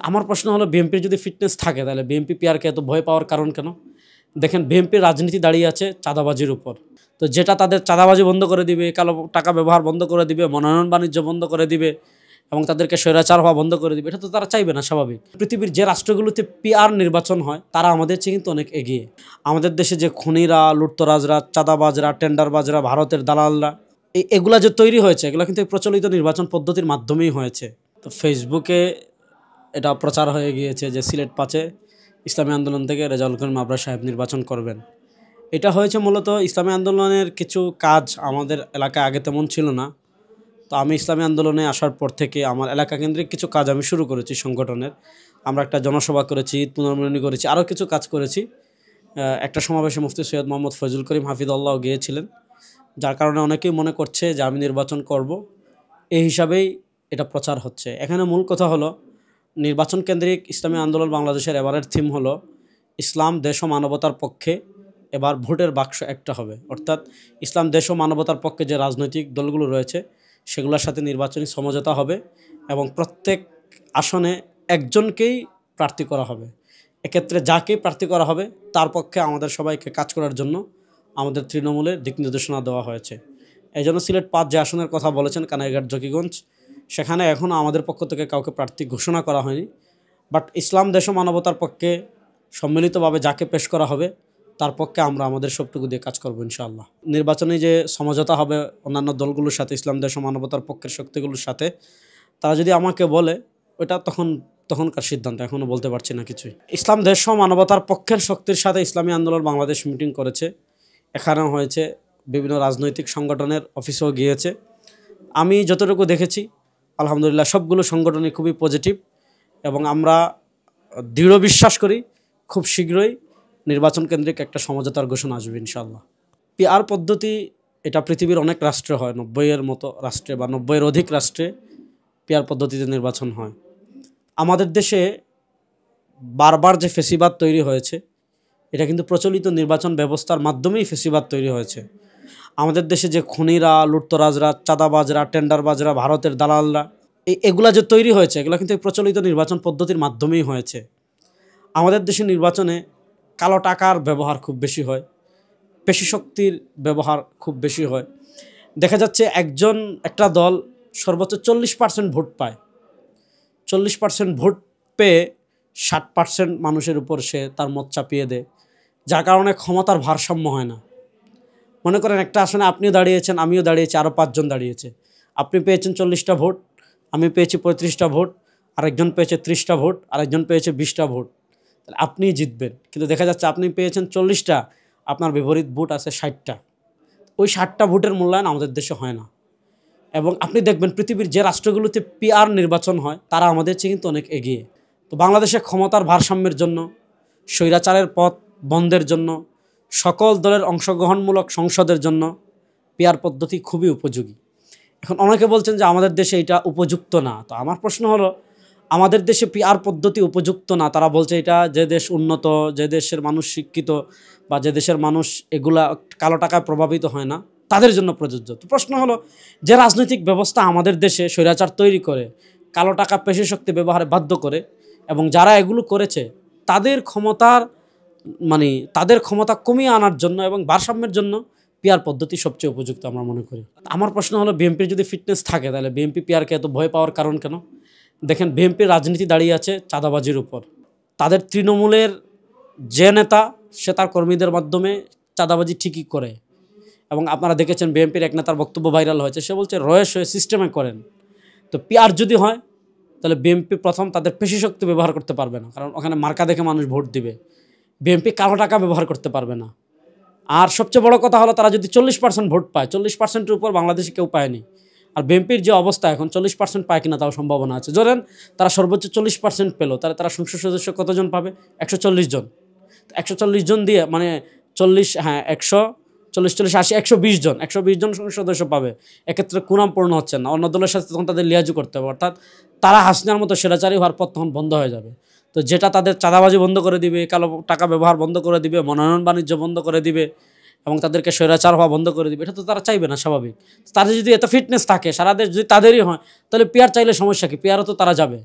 আমার প্রশ্ন হলো বিএনপির যদি ফিটনেস থাকে তাহলে বিএনপি পিআরকে এত ভয় পাওয়ার কারণ কেন? দেখেন বিএনপির রাজনীতি দাঁড়িয়ে আছে চাঁদাবাজির উপর। তো যেটা তাদের চাঁদাবাজি বন্ধ করে দিবে, কালো টাকা ব্যবহার বন্ধ করে দিবে, মনোনয়ন বাণিজ্য বন্ধ করে দিবে এবং তাদেরকে স্বৈরাচার হওয়া বন্ধ করে দিবে, এটা তো তারা চাইবে না, স্বাভাবিক। পৃথিবীর যে রাষ্ট্রগুলোতে পিআর নির্বাচন হয় তারা আমাদের চেয়ে কিন্তু অনেক এগিয়ে। আমাদের দেশে যে খুনিরা, লুটতরাজরা, চাঁদাবাজরা, টেন্ডারবাজরা, ভারতের দালালরা এগুলা যে তৈরি হয়েছে, এগুলো কিন্তু প্রচলিত নির্বাচন পদ্ধতির মাধ্যমেই হয়েছে। তো ফেসবুকে এটা প্রচার হয়ে গিয়েছে যে সিলেট 5-এ ইসলামী আন্দোলন থেকে রেজাউল করিম আবরার সাহেব নির্বাচন করবেন। এটা হয়েছে মূলত ইসলামী আন্দোলনের কিছু কাজ আমাদের এলাকায় আগে তেমন ছিল না। তো আমি ইসলামী আন্দোলনে আসার পর থেকে আমার এলাকা কেন্দ্রিক কিছু কাজ আমি শুরু করেছি সংগঠনের। আমরা একটা জনসভা করেছি, পুনর্মিলনী করেছি, আরও কিছু কাজ করেছি। একটা সমাবেশে মুফতি সৈয়দ মোহাম্মদ ফজলুল করিম হাফিজুল্লাহ গিয়েছিলেন, যার কারণে অনেকেই মনে করছে যে আমি নির্বাচন করব, এই হিসাবেই এটা প্রচার হচ্ছে। এখানে মূল কথা হলো নির্বাচন কেন্দ্রিক ইসলামী আন্দোলন বাংলাদেশের এবারের থিম হলো ইসলাম, দেশ ও মানবতার পক্ষে। এবার ভোটের বাক্স একটা হবে, অর্থাৎ ইসলাম, দেশ ও মানবতার পক্ষে যে রাজনৈতিক দলগুলো রয়েছে সেগুলোর সাথে নির্বাচনী সমঝোতা হবে এবং প্রত্যেক আসনে একজনকেই প্রার্থী করা হবে। এক্ষেত্রে যাকেই প্রার্থী করা হবে তার পক্ষে আমাদের সবাইকে কাজ করার জন্য আমাদের তৃণমূলের দিক নির্দেশনা দেওয়া হয়েছে। এই জন্য সিলেট 5 যে আসনের কথা বলেছেন, কানাইঘাট, জকিগঞ্জ, সেখানে এখনও আমাদের পক্ষ থেকে কাউকে প্রার্থী ঘোষণা করা হয়নি। বাট ইসলাম, দেশ ও মানবতার পক্ষে সম্মিলিতভাবে যাকে পেশ করা হবে তার পক্ষে আমরা আমাদের সবটুকু দিয়ে কাজ করবো ইনশাআল্লাহ। নির্বাচনে যে সমঝোতা হবে অন্যান্য দলগুলোর সাথে, ইসলাম, দেশ ও মানবতার পক্ষের শক্তিগুলোর সাথে, তারা যদি আমাকে বলে ওটা তখনকার সিদ্ধান্ত, এখনও বলতে পারছি না কিছুই। ইসলাম, দেশ ও মানবতার পক্ষের শক্তির সাথে ইসলামী আন্দোলন বাংলাদেশ মিটিং করেছে, এখানেও হয়েছে, বিভিন্ন রাজনৈতিক সংগঠনের অফিসেও গিয়েছে। আমি যতটুকু দেখেছি আলহামদুলিল্লাহ সবগুলো সংগঠনই খুবই পজিটিভ এবং আমরা দৃঢ় বিশ্বাস করি খুব শীঘ্রই নির্বাচন কেন্দ্রিক একটা সমঝোতার ঘোষণা আসবে ইনশাআল্লাহ। পিআর পদ্ধতি এটা পৃথিবীর অনেক রাষ্ট্রে হয়, 90-এর মতো রাষ্ট্রে বা 90-এর অধিক রাষ্ট্রে পিআর পদ্ধতিতে নির্বাচন হয়। আমাদের দেশে বারবার যে ফেসিবাদ তৈরি হয়েছে এটা কিন্তু প্রচলিত নির্বাচন ব্যবস্থার মাধ্যমেই ফেসিবাদ তৈরি হয়েছে। আমাদের দেশে যে খুনিরা, লুটতরাজরা, চাঁদাবাজরা, টেন্ডারবাজরা, ভারতের দালালরা এগুলা যে তৈরি হয়েছে এগুলো কিন্তু প্রচলিত নির্বাচন পদ্ধতির মাধ্যমেই হয়েছে। আমাদের দেশে নির্বাচনে কালো টাকার ব্যবহার খুব বেশি হয়, পেশি শক্তির ব্যবহার খুব বেশি হয়। দেখা যাচ্ছে একটা দল সর্বোচ্চ 40% ভোট পায়, 40% ভোট পেয়ে 60% মানুষের উপর সে তার মত চাপিয়ে দেয়, যার কারণে ক্ষমতার ভারসাম্য হয় না। মনে করেন একটা আসনে আপনিও দাঁড়িয়েছেন, আমিও দাঁড়িয়েছি, আরও 5 জন দাঁড়িয়েছে। আপনি পেয়েছেন 40টা ভোট, আমি পেয়েছি 35টা ভোট, আরেকজন পেয়েছে 30টা ভোট, আরেকজন পেয়েছে 20টা ভোট, তাহলে আপনিই জিতবেন। কিন্তু দেখা যাচ্ছে আপনি পেয়েছেন 40টা, আপনার বিপরীত ভোট আছে 60টা। ওই 60টা ভোটের মূল্যায়ন আমাদের দেশে হয় না। এবং আপনি দেখবেন পৃথিবীর যে রাষ্ট্রগুলোতে পিআর নির্বাচন হয় তারা আমাদের চেয়ে কিন্তু অনেক এগিয়ে। তো বাংলাদেশে ক্ষমতার ভারসাম্যের জন্য, স্বৈরাচারের পথ বন্ধের জন্য, সকল দলের অংশগ্রহণমূলক সংসদের জন্য পিআর পদ্ধতি খুবই উপযোগী। এখন অনেকে বলছেন যে আমাদের দেশে এটা উপযুক্ত না। তো আমার প্রশ্ন হলো, আমাদের দেশে পিআর পদ্ধতি উপযুক্ত না, তারা বলছে এটা যে দেশ উন্নত, যে দেশের মানুষ শিক্ষিত বা যে দেশের মানুষ এগুলা কালো টাকায় প্রভাবিত হয় না, তাদের জন্য প্রযোজ্য। তো প্রশ্ন হলো, যে রাজনৈতিক ব্যবস্থা আমাদের দেশে স্বৈরাচার তৈরি করে, কালো টাকা পেশি শক্তি ব্যবহারে বাধ্য করে এবং যারা এগুলো করেছে তাদের ক্ষমতা কমিয়ে আনার জন্য এবং ভারসাম্যের জন্য পিআর পদ্ধতি সবচেয়ে উপযুক্ত আমরা মনে করি। আমার প্রশ্ন হলো, বিএনপির যদি ফিটনেস থাকে তাহলে বিএনপি পিআরকে এত ভয় পাওয়ার কারণ কেন? দেখেন বিএনপির রাজনীতি দাঁড়িয়ে আছে চাঁদাবাজির উপর। তাদের তৃণমূলের যে নেতা সে তার কর্মীদের মাধ্যমে চাঁদাবাজি ঠিকই করে এবং আপনারা দেখেছেন বিএনপির এক নেতার বক্তব্য ভাইরাল হয়েছে, সে বলছে রয়েস হয়ে সিস্টেমে করেন। তো পিআর যদি হয় তাহলে বিএনপি প্রথম তাদের পেশি শক্তি ব্যবহার করতে পারবে না, কারণ ওখানে মার্কা দেখে মানুষ ভোট দিবে। বিএনপি কালো টাকা ব্যবহার করতে পারবে না। আর সবচেয়ে বড় কথা হলো, তারা যদি 40% ভোট পায়, 40%-এর উপর বাংলাদেশে কেউ পায়নি। আর বিএনপির যে অবস্থা এখন 40% পায় কিনা তাও সম্ভাবনা আছে। ধরেন তারা সর্বোচ্চ 40% পেলো, তাহলে তারা সংসদ সদস্য কতজন পাবে? 140 জন। 140 জন দিয়ে মানে 120 জন 120 জন সংসদ সদস্য পাবে। এক্ষেত্রে কুনাম পূর্ণ হচ্ছে না, অন্য দলের সাথে তখন তাদের লিয়াজু করতে হবে, অর্থাৎ তারা হাসিনার মতো স্বৈরাচারী হওয়ার পর তখন বন্ধ হয়ে যাবে। তো যেটা তাদের চাঁদাবাজি বন্ধ করে দিবে, কালো টাকা ব্যবহার বন্ধ করে দিবে, মনোনয়ন বাণিজ্য বন্ধ করে দিবে এবং তাদেরকে স্বৈরাচার হওয়া বন্ধ করে দিবে, এটা তো তারা চাইবে না, স্বাভাবিক। তাদের যদি এত ফিটনেস থাকে, সারা দেশ যদি তাদেরই হয়, তাহলে পিআর চাইলে সমস্যা কি? পিআরও তো তারা যাবে।